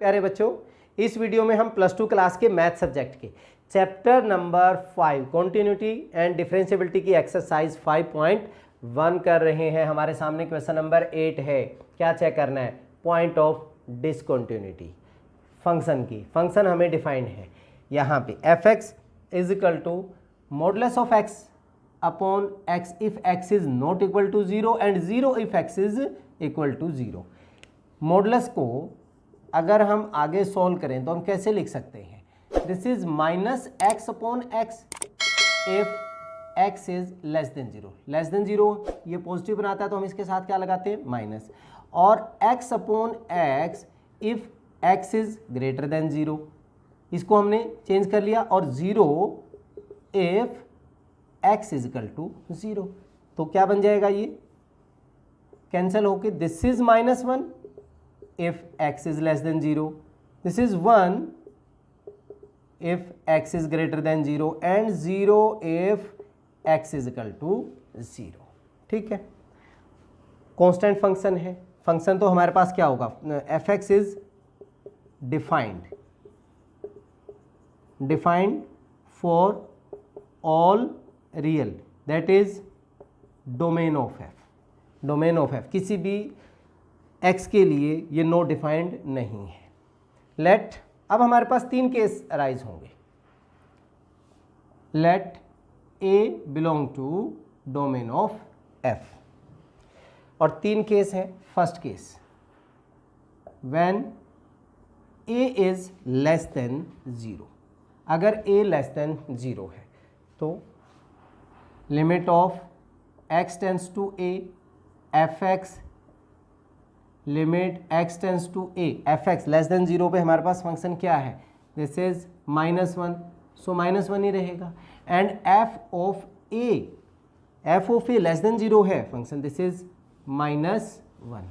प्यारे बच्चों, इस वीडियो में हम प्लस टू क्लास के मैथ सब्जेक्ट के chapter number 5 continuity and differentiability की एक्सरसाइज 5.1 कर रहे हैं। हमारे सामने क्वेश्चन नंबर 8 है। क्या चेक करना है? पॉइंट ऑफ डिसकंटिन्यूटी फंक्शन की। फंक्शन हमें डिफाइंड है यहाँ पे f x is equal to modulus of x upon x if x is not equal to 0 and 0 if x is equal to 0। Modulus को अगर हम आगे सॉल्व करें तो हम कैसे लिख सकते हैं? This is minus x upon x if x is less than 0। Less than 0 ये पॉजिटिव बनाता है तो हम इसके साथ क्या लगाते हैं? माइनस। और x upon x if x is greater than 0, इसको हमने चेंज कर लिया। और 0 if x is equal to 0, तो क्या बन जाएगा? ये कैंसिल होके this is -1 if x is less than 0, this is 1 if x is greater than 0 and 0 if x is equal to 0। ठीक है, कांस्टेंट फंक्शन है। फंक्शन तो हमारे पास क्या होगा? F x is defined for all real, that is domain of F. Domain of F किसी भी x के लिए ये नो डिफाइंड नहीं है। लेट, अब हमारे पास 3 केस अराइज होंगे। Let a belong to domain of f, और 3 केस हैं। First case, when a is less than 0। अगर a लेस देन 0 है तो limit of x tends to a f x limit x tends to a, f x less than 0 पे हमारे पास function क्या है? This is -1, सो -1 ही रहेगा। And F of a less than 0 है function, this is -1।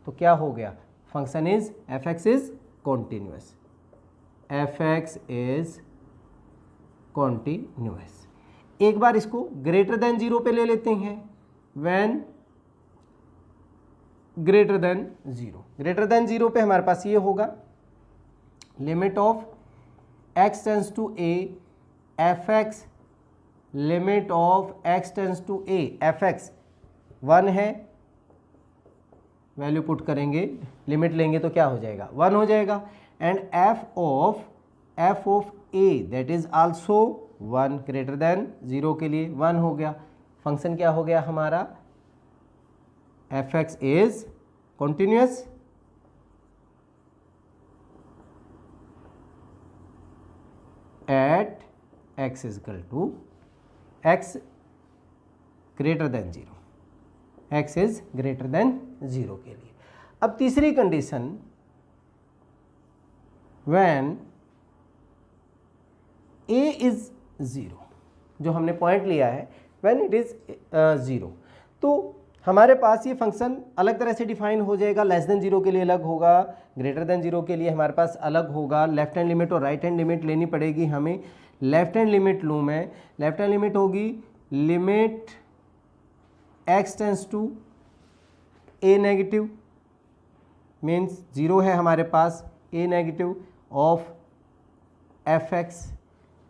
तो क्या हो गया? Function is F x is continuous. F x is continuous. एक बार इसको ग्रेटर देन 0 पे ले लेते हैं। When greater than 0, greater than 0 पे हमारे पास ये होगा limit of x tends to a f x limit of x tends to a f x 1 है, वैल्यू पुट करेंगे, लिमिट लेंगे तो क्या हो जाएगा? 1 हो जाएगा। And F of a that is also 1, greater than 0 के लिए 1 हो गया। फंक्शन क्या हो गया हमारा? F x is continuous at x is equal to x greater than 0, x is greater than 0 के लिए। अब तीसरी कंडीशन, व्हेन a इज 0, जो हमने पॉइंट लिया है, व्हेन इट इज 0, तो हमारे पास ये फंक्शन अलग तरह से डिफाइन हो जाएगा। लेस देन 0 के लिए अलग होगा, ग्रेटर देन 0 के लिए हमारे पास अलग होगा। लेफ्ट हैंड लिमिट और राइट हैंड लिमिट लेनी पड़ेगी हमें। लेफ्ट हैंड लिमिट लूँ मैं, लेफ्ट हैंड लिमिट होगी limit x tends to a negative, means 0 है हमारे पास, a negative of f x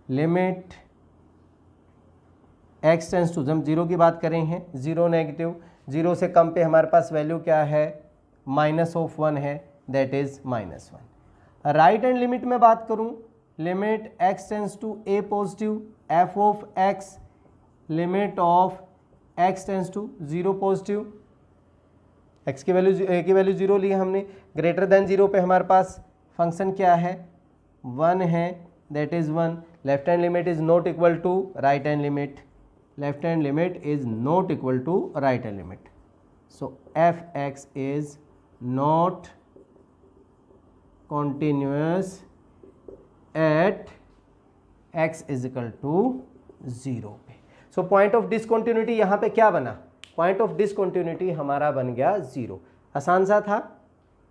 limit x tends to, जब 0 की बात करें हैं, 0 नेगेटिव, 0 से कम पे हमारे पास वैल्यू क्या है? -1 है, that is -1। Right hand limit में बात करूं, limit x tends to a positive f of x limit of x tends to 0 positive, x की वैल्यू 0 ली हमने। ग्रेटर देन 0 पे हमारे पास फंक्शन क्या है? 1 है, that is 1। Left hand limit is not equal to right hand limit, left hand limit is not equal to right hand limit, so fx is not continuous at x is equal to 0 पे। so point of discontinuity यहाँ पे क्या बना? point of discontinuity हमारा बन गया 0। आसान सा था,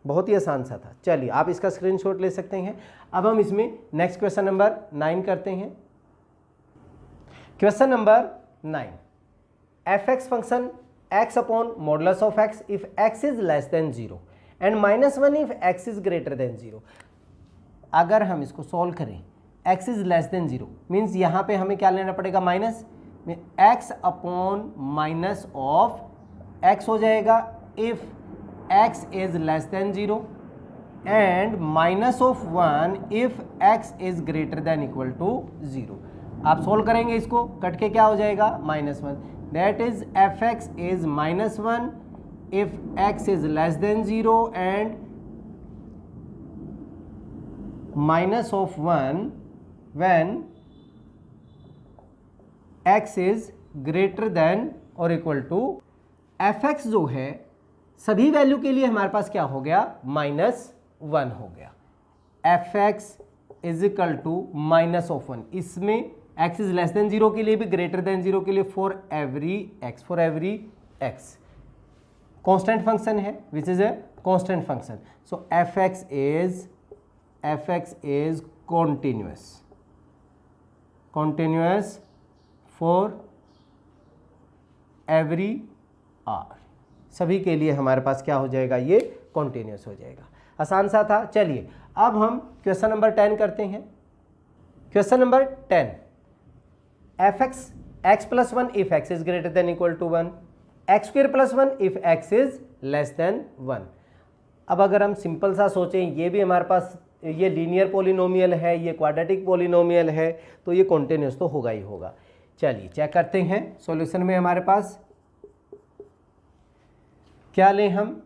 बहुत ही आसान सा था। चलिए आप इसका स्क्रीनशॉट ले सकते हैं। अब हम इसमें नेक्स्ट क्वेश्चन नंबर 9 करते हैं। Question number 9, F x function x upon modulus of x if x is less than 0 and -1 if x is greater than 0। अगर हम इसको सॉल्व करें x is less than 0 means यहाँ पे हमें क्या लेना पड़ेगा माइनस में x upon minus of x हो जाएगा if x is less than 0 and minus of 1 if x is greater than equal to 0। आप सोल्व करेंगे इसको, कट के क्या हो जाएगा -1, that is fx is -1 if x is less than 0 and minus of 1 when x is greater then और equal to fx जो है सभी वैल्यू के लिए हमारे पास क्या हो गया -1 हो गया। fx इज इक्वल टू -1, इसमें x इज लेस देन 0 के लिए भी ग्रेटर देन 0 के लिए for every x constant function है which is a constant function. So fx is continuous for every r, सभी के लिए हमारे पास क्या हो जाएगा, ये कॉन्टिन्यूस हो जाएगा। आसान सा था। चलिए अब हम क्वेश्चन नंबर 10 करते हैं। Question number 10, x plus 1 if x is greater than equal to 1, x square plus 1 if x is less than 1। अब अगर हम सिंपल सा सोचें, ये भी हमारे पास ये लीनियर पॉलिनोमियल है, ये क्वाड्रेटिक पॉलिनोमियल है, तो ये कॉन्टिन्यूस तो होगा ही होगा। चलिए चेक करते हैं सॉल्यूशन में हमारे पास क्या लें हम।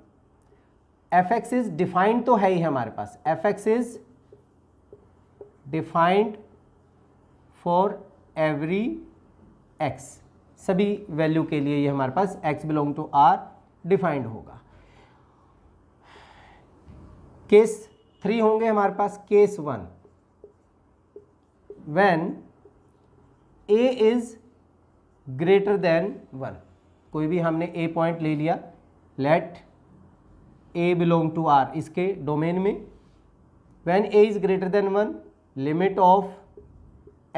fx इज डिफाइंड तो है ही हमारे पास, fx is defined for every x, सभी वैल्यू के लिए ये हमारे पास x belong to r defined होगा। केस 3 होंगे हमारे पास। Case 1, when a is greater than 1, कोई भी हमने a पॉइंट ले लिया, let a belong to r, इसके डोमेन में when a is greater than 1 limit of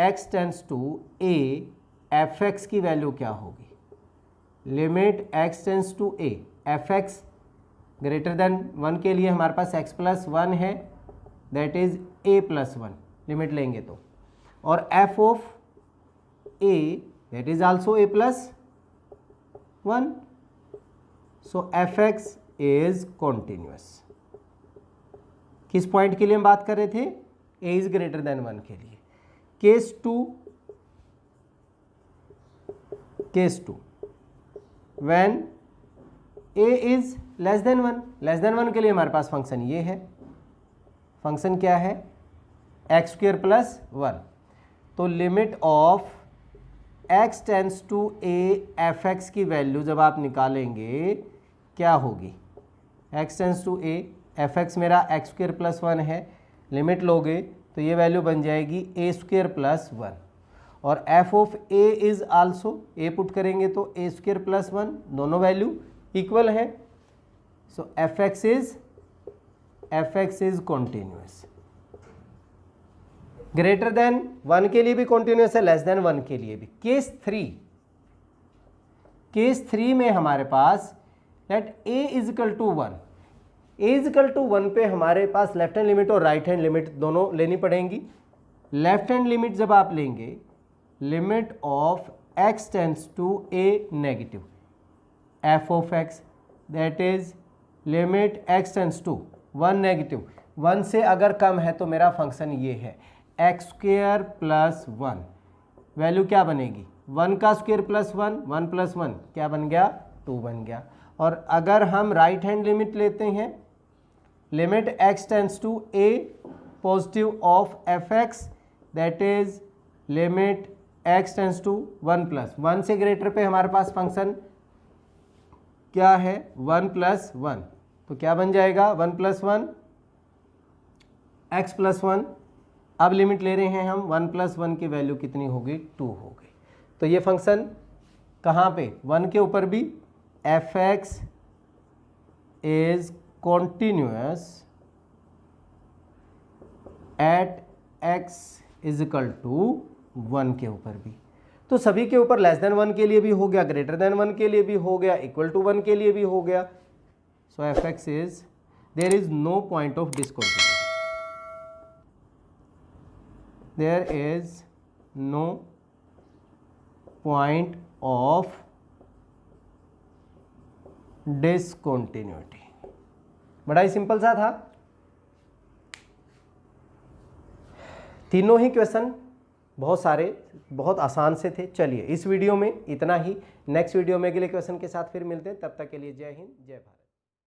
x tends to a, fx की वैल्यू क्या होगी, limit x tends to a, fx greater than 1 के लिए हमारे पास x प्लस 1 है, that is a plus 1 limit लेंगे तो, और f of a that is also a plus 1। So fx is continuous. किस पॉइंट के लिए हम बात कर रहे थे, a इज ग्रेटर देन 1 के लिए। Case 2, when a is less than 1, less than 1 के लिए हमारे पास फंक्शन ये है, फंक्शन क्या है x स्क्वायर प्लस 1, तो limit of x tends to a, fx की वैल्यू जब आप निकालेंगे क्या होगी, x tends to a, fx मेरा x स्क्वायर प्लस 1 है, लिमिट लोगे तो ये वैल्यू बन जाएगी a स्क्वायर प्लस 1, और f of a is also, a put करेंगे तो a स्क्वायर प्लस 1, दोनों वैल्यू इक्वल है। सो fx is continuous, greater than 1 के लिए भी कॉन्टिन्यूस है, लेस देन 1 के लिए भी। केस 3 में हमारे पास let a is equal to 1, a is equal to 1 पे हमारे पास लेफ्ट हैंड लिमिट और राइट हैंड लिमिट दोनों लेनी पड़ेंगी। लेफ्ट हैंड लिमिट जब आप लेंगे, limit of x tends to a negative, f of x that is limit x tends to 1 negative, 1 से अगर कम है तो मेरा फंक्शन ये है x स्क्वायर प्लस 1, वैल्यू क्या बनेगी 1 का स्क्वायर प्लस 1, 1 प्लस 1 क्या बन गया 2 बन गया। और अगर हम राइट हैंड लिमिट लेते हैं, limit x tends to a positive of fx that is limit x tends to 1 plus 1 से ग्रेटर पे हमारे पास फंक्शन क्या है 1 प्लस 1, तो क्या बन जाएगा 1 प्लस 1 x प्लस 1। अब लिमिट ले रहे हैं हम, 1 प्लस 1 की वैल्यू कितनी होगी 2 हो गई। तो ये फंक्शन कहाँ पे 1 के ऊपर भी fx is continuous at x is equal to 1 के ऊपर भी। तो सभी के ऊपर लेस देन 1 के लिए भी हो गया, ग्रेटर देन 1 के लिए भी हो गया, इक्वल टू 1 के लिए भी हो गया। So fx is there is no point of discontinuity. There is no point of discontinuity. बड़ा ही सिंपल सा था। तीनों ही क्वेश्चन बहुत सारे बहुत आसान से थे। चलिए इस वीडियो में इतना ही। नेक्स्ट वीडियो में अगले क्वेश्चन के साथ फिर मिलते हैं। तब तक के लिए जय हिंद जय भारत।